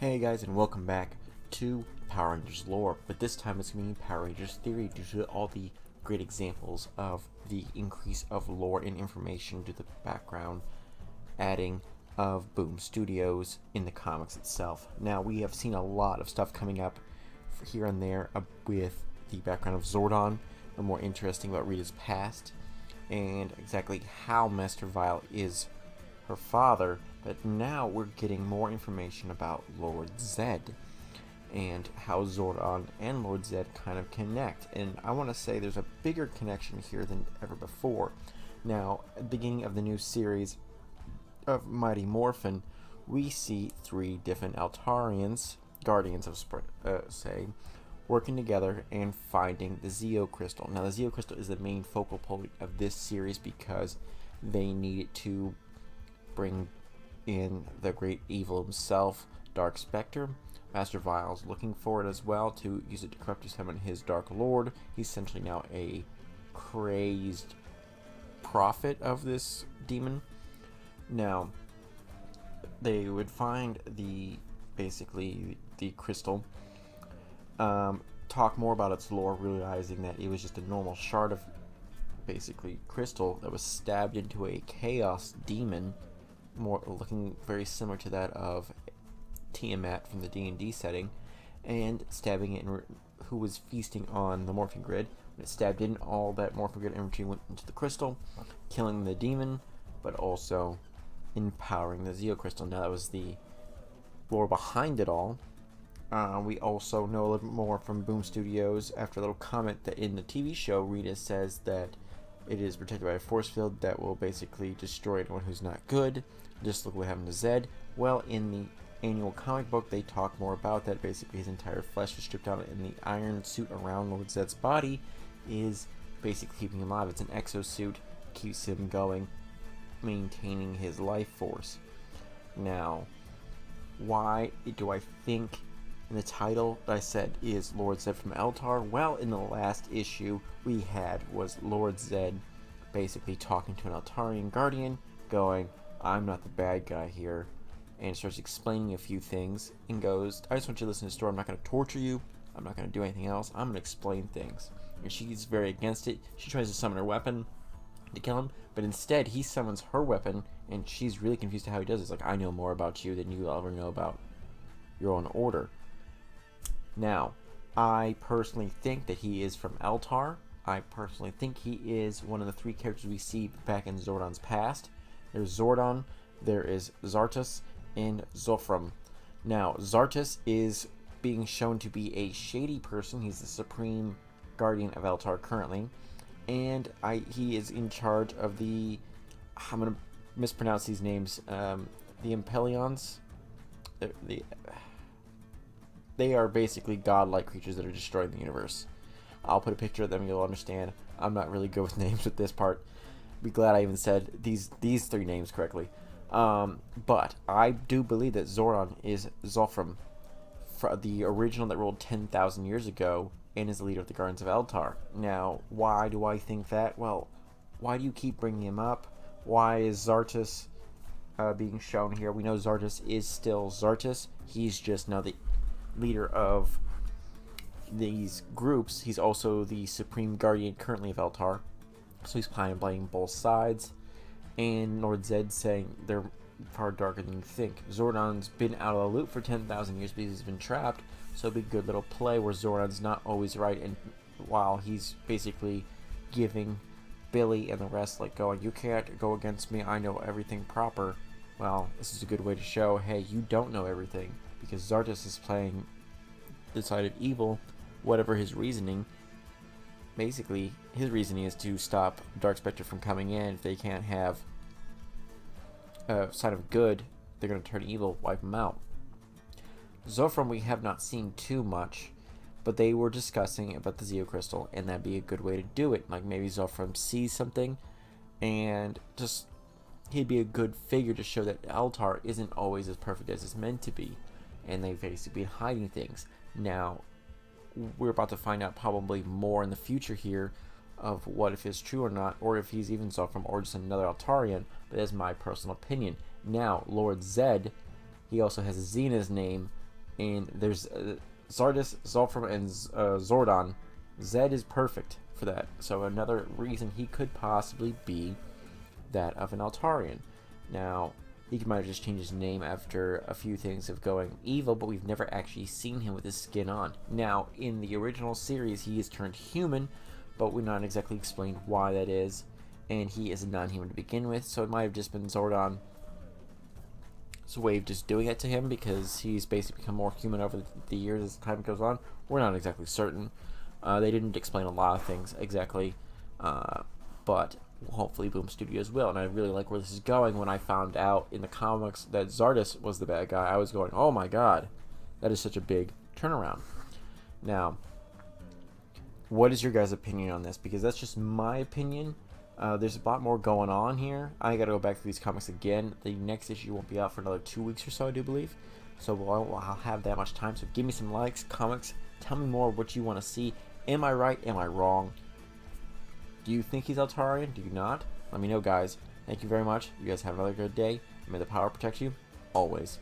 Hey guys, and welcome back to Power Rangers lore, but this time it's going to be Power Rangers theory due to all the great examples of the increase of lore and information to the background adding of Boom Studios in the comics itself. Now, we have seen a lot of stuff coming up here and there with the background of Zordon, or more interesting about Rita's past, and exactly how Master Vile is her father. But now we're getting more information about Lord Zedd and how Zordon and Lord Zedd kind of connect. And I want to say there's a bigger connection here than ever before. Now, at the beginning of the new series of Mighty Morphin, we see three different Eltarians, guardians of working together and finding the Zeo Crystal. Now, the Zeo Crystal is the main focal point of this series because they need it to bring in the great evil himself, Dark Spectre. Master Vile's looking for it as well to use it to corrupt summon his Dark Lord. He's essentially now a crazed prophet of this demon. Now, they would find the crystal, talk more about its lore, realizing that it was just a normal shard of crystal that was stabbed into a chaos demon, more looking very similar to that of Tiamat from the D&D setting, and stabbing it who was feasting on the morphing grid. When it stabbed in, all that morphing grid energy went into the crystal, killing the demon, but also empowering the Zeo Crystal. Now, that was the lore behind it all. We also know a little bit more from Boom Studios after a little comment that in the TV show, Rita says that it is protected by a force field that will basically destroy anyone who's not good. Just look what happened to Zedd. Well, in the annual comic book, they talk more about that. Basically, his entire flesh is stripped out, and the iron suit around Lord Zedd's body is basically keeping him alive. It's an exosuit, keeps him going, maintaining his life force. Now, why do I think in the title that I said is Lord Zedd from Eltar? Well, in the last issue we had was Lord Zedd basically talking to an Eltarian guardian, going, "I'm not the bad guy here," and starts explaining a few things and goes, "I just want you to listen to the story. I'm not going to torture you. I'm not going to do anything else. I'm going to explain things." And she's very against it. She tries to summon her weapon to kill him, but instead he summons her weapon, and she's really confused to how he does it. It's like, "I know more about you than you will ever know about your own order." Now, I personally think that he is from Eltar. I personally think he is one of the three characters we see back in Zordon's past. There's Zordon, there is Zartus, and Zofram. Now, Zartus is being shown to be a shady person. He's the supreme guardian of Eltar currently, and he is in charge of the, I'm going to mispronounce these names, the Impelions. They are basically godlike creatures that are destroying the universe. I'll put a picture of them, you'll understand. I'm not really good with names with this part. Be glad I even said these three names correctly. But I do believe that Zordon is Zofram, the original that ruled 10,000 years ago, and is the leader of the Guardians of Eltar. Now, why do I think that? Well, why do you keep bringing him up? Why is Zartus being shown here? We know Zartus is still Zartus. He's just now the leader of these groups. He's also the supreme guardian currently of Eltar, so he's kind of playing both sides. And Lord Zedd saying they're far darker than you think. Zordon's been out of the loop for 10,000 years because he's been trapped, so it'd be a good little play where Zordon's not always right, and while he's basically giving Billy and the rest like going, "You can't go against me, I know everything proper." Well, this is a good way to show, hey, you don't know everything, because Zartus is playing the side of evil, whatever his reasoning. Basically, his reasoning is to stop Dark Spectre from coming in. If they can't have a side of good, they're going to turn evil, wipe him out. Zofram we have not seen too much, but they were discussing about the Zeo Crystal, and that'd be a good way to do it. Like, maybe Zofram sees something, and just he'd be a good figure to show that Eltar isn't always as perfect as it's meant to be, and they've basically been hiding things. Now, we're about to find out probably more in the future here of what if it's true or not, or if he's even Zofram or just another Eltarian, but that's my personal opinion. Now, Lord Zedd, he also has a Z in his name, And there's Zardes, Zolfram, and Zordon. Zedd is perfect for that. So another reason he could possibly be that of an Eltarian. Now, he might have just changed his name after a few things of going evil, but we've never actually seen him with his skin on. Now, in the original series, he is turned human, but we're not exactly explained why that is. And he is a non-human to begin with, so it might have just been Zordon's way of just doing it to him, because he's basically become more human over the years as time goes on. We're not exactly certain. They didn't explain a lot of things exactly, but hopefully Boom Studios will, and I really like where this is going. When I found out in the comics that Zardes was the bad guy, I was going, oh my god, that is such a big turnaround. Now, what is your guys' opinion on this? Because that's just my opinion. There's a lot more going on here. I gotta go back through these comics again. The next issue won't be out for another 2 weeks or so, I do believe. So I'll have that much time. So give me some likes, comments. Tell me more what you want to see. Am I right? Am I wrong? Do you think he's Eltarian? Do you not? Let me know, guys. Thank you very much. You guys have another good day. May the power protect you always.